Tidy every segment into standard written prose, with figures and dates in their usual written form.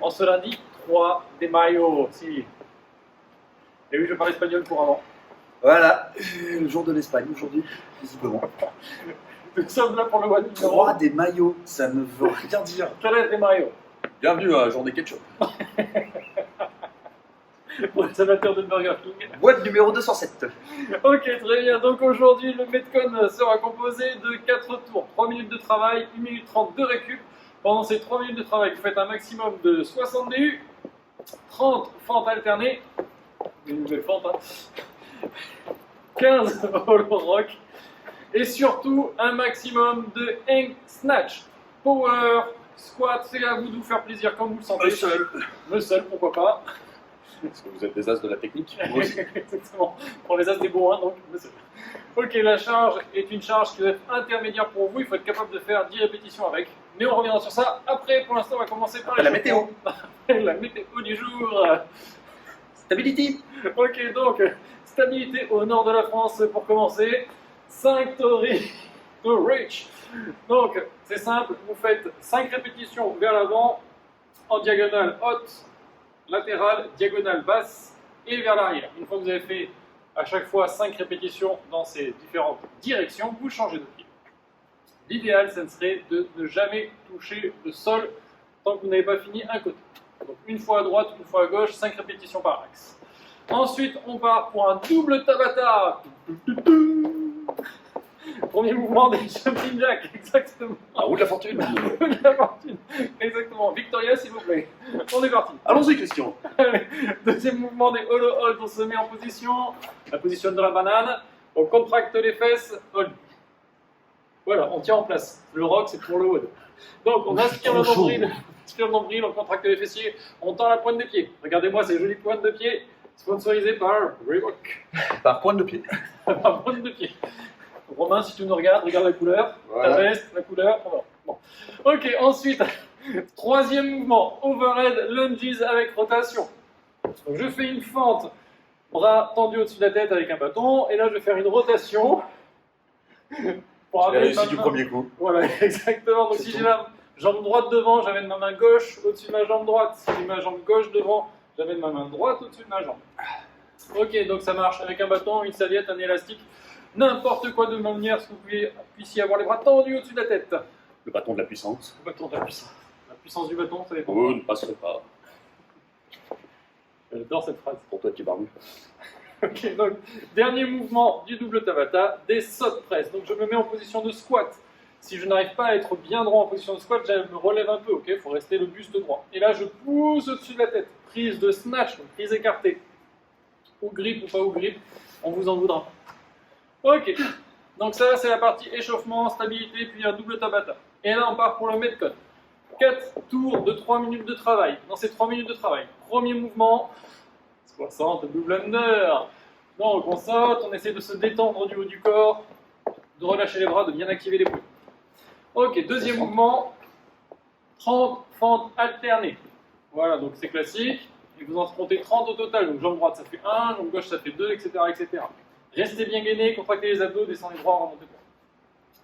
En ce lundi 3 de mayo, si. Et oui, je parle espagnol couramment. Voilà, le jour de l'Espagne aujourd'hui, visiblement. Nous sommes là pour le mois de numéro 3 des maillots, ça ne veut rien dire. 3 de mayo. Bienvenue à la journée ketchup. Pour les amateurs de Burger King. Boîte numéro 207. Ok, très bien. Donc aujourd'hui, le Metcon sera composé de 4 tours. 3 minutes de travail, 1 minute 30 de récup. Pendant ces 3 minutes de travail, vous faites un maximum de 60 DU, 30 fentes alternées, une nouvelle fente, hein. 15 hollow rock, et surtout un maximum de hang snatch, power, squat. C'est à vous de vous faire plaisir comme vous le sentez. Le seul, pourquoi pas. Parce que vous êtes des as de la technique. Exactement. Pour les as des bourrins, donc le seul. Ok, la charge est une charge qui doit être intermédiaire pour vous. Il faut être capable de faire 10 répétitions avec. Mais on reviendra sur ça après. Pour l'instant, on va commencer par la météo. La météo du jour. Stability. Ok, donc, stabilité au nord de la France pour commencer. 5 to reach. Donc, c'est simple. Vous faites 5 répétitions vers l'avant, en diagonale haute, latérale, diagonale basse et vers l'arrière. Une fois que vous avez fait à chaque fois 5 répétitions dans ces différentes directions, vous changez de pied. L'idéal, ça serait de ne jamais toucher le sol tant que vous n'avez pas fini un côté. Donc une fois à droite, une fois à gauche, 5 répétitions par axe. Ensuite, on part pour un double tabata. Premier mouvement des jumping jacks, exactement. La roue de la fortune. La fortune, exactement. Victoria, s'il vous plaît. On est parti. Allons-y, Christian. Deuxième mouvement des hollow hold, on se met en position, la position de la banane, on contracte les fesses, hold. Voilà, on tient en place. Le rock, c'est pour le hold. Donc, on aspire le nombril, on contracte les fessiers, on tend la pointe des pieds. Regardez-moi ces jolies pointes de pied, sponsorisées par Reebok. Par pointe de pied. Par pointe de pied. Romain, si tu nous regardes, regarde la couleur, voilà. Ta veste, la couleur. Bon. Ok, ensuite, troisième mouvement, overhead lunges avec rotation. Donc, je fais une fente, bras tendus au-dessus de la tête avec un bâton, et là je vais faire une rotation. Pour J'ai amener réussi ma du main- premier coup. Voilà, exactement. Donc C'est si tout. j'ai la jambe droite devant, j'amène ma main gauche au-dessus de ma jambe droite. Si j'ai ma jambe gauche devant, j'amène ma main droite au-dessus de ma jambe. Ok, donc ça marche avec un bâton, une serviette, un élastique, n'importe quoi de manière que vous puissiez avoir les bras tendus au-dessus de la tête. Le bâton de la puissance. Le bâton de la puissance. La puissance du bâton, ça dépend. Vous ne passerez pas. J'adore cette phrase. Pour toi qui barbu. Ok, donc dernier mouvement du double tabata, des sautes press. Donc je me mets en position de squat. Si je n'arrive pas à être bien droit en position de squat, je me relève un peu, ok? Il faut rester le buste droit. Et là, je pousse au-dessus de la tête. Prise de snatch, donc prise écartée. Ou grip ou pas ou grip, on vous en voudra pas. Ok, donc ça c'est la partie échauffement, stabilité, puis un double tabata. Et là, on part pour le Metcon. 4 tours de 3 minutes de travail. Dans ces 3 minutes de travail, premier mouvement, 60 double under. Donc on saute, on essaie de se détendre du haut du corps, de relâcher les bras, de bien activer les poules. Ok, deuxième mouvement, 30 fentes alternées. Voilà, donc c'est classique. Et vous en comptez 30 au total. Donc jambe droite ça fait 1, jambe gauche ça fait 2, etc. etc. Restez bien gainé, contractez les abdos, descendez droit, remontez droit.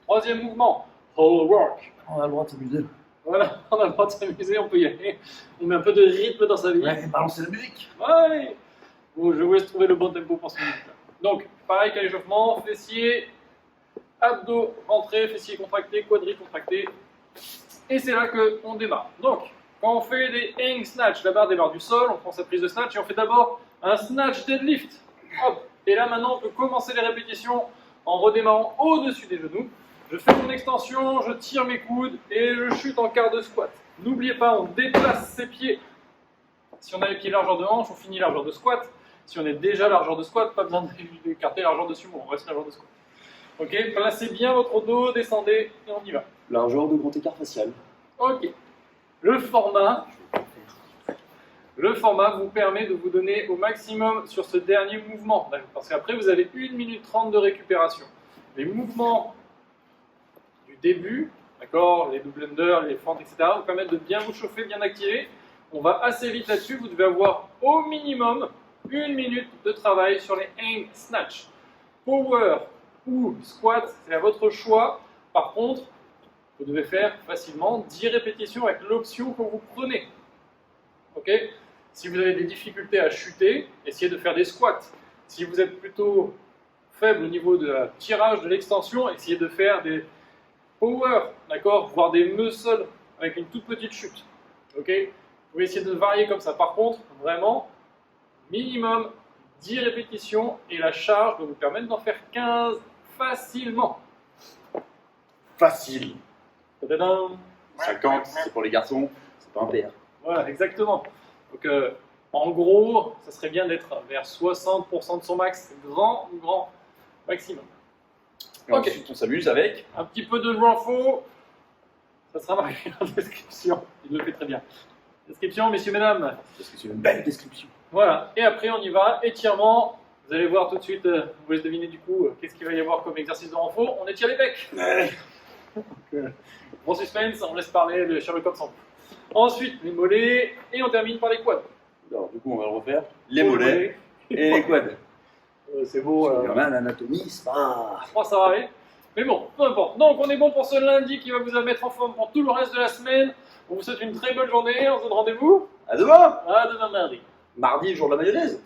Troisième mouvement, hollow work. On a le droit de s'amuser. Voilà, on a le droit de s'amuser, on peut y aller. On met un peu de rythme dans sa vie. Ouais, balancer la musique. Ouais. Bon, je vous laisse trouver le bon tempo pour ce minute-là. Donc, pareil qu'à l'échauffement, fessiers, abdos rentrés, fessiers contractés, quadris contractés. Et c'est là qu'on démarre. Donc, quand on fait des hang snatch, la barre démarre du sol, on prend sa prise de snatch et on fait d'abord un snatch deadlift. Hop. Et là maintenant, on peut commencer les répétitions en redémarrant au-dessus des genoux. Je fais mon extension, je tire mes coudes et je chute en quart de squat. N'oubliez pas, on déplace ses pieds. Si on a les pieds largeur de hanche, on finit largeur de squat. Si on est déjà largeur de squat, pas besoin d'écarter largeur de sumo, on reste largeur de squat. Ok, placez bien votre dos, descendez et on y va. Largeur de grand écart facial. Ok. Le format vous permet de vous donner au maximum sur ce dernier mouvement. Parce qu'après, vous avez 1 minute 30 de récupération. Les mouvements du début, d'accord, les double under, les fentes, etc., vous permettent de bien vous chauffer, bien activer. On va assez vite là-dessus. Vous devez avoir au minimum 1 minute de travail sur les hang snatch. Power ou squat, c'est à votre choix. Par contre, vous devez faire facilement 10 répétitions avec l'option que vous prenez. Ok. Si vous avez des difficultés à chuter, essayez de faire des squats. Si vous êtes plutôt faible au niveau de la tirage de l'extension, essayez de faire des power, d'accord, voire des muscles avec une toute petite chute. Ok. Vous pouvez essayer de varier comme ça. Par contre, vraiment, minimum 10 répétitions et la charge doit vous permettre d'en faire 15 facilement. Facile. Tadadam. 50, c'est pour les garçons, c'est pas un PR. Voilà, exactement. Donc, en gros, ça serait bien d'être vers 60% de son max, grand maximum. Et Ok. ensuite, on s'amuse avec. Un petit peu de renfort, ça sera marqué en description. Il le fait très bien. Description, messieurs, mesdames. Parce que c'est une belle description. Voilà, et après on y va, étirement. Vous allez voir tout de suite, vous allez deviner du coup qu'est-ce qu'il va y avoir comme exercice de renfort. On étire les becs. Bon suspense, on laisse parler le Sherlock Holmes en plus. Ensuite, les mollets, et on termine par les quads. Alors, du coup, on va le refaire. Les mollets et les quads. C'est beau. Il y en a l'anatomie, c'est pas. Je crois que ça va aller. Mais bon, peu importe. Donc on est bon pour ce lundi qui va vous mettre en forme pour tout le reste de la semaine. On vous souhaite une très bonne journée. On se donne rendez-vous À demain. à demain mardi. Mardi, jour de la mayonnaise.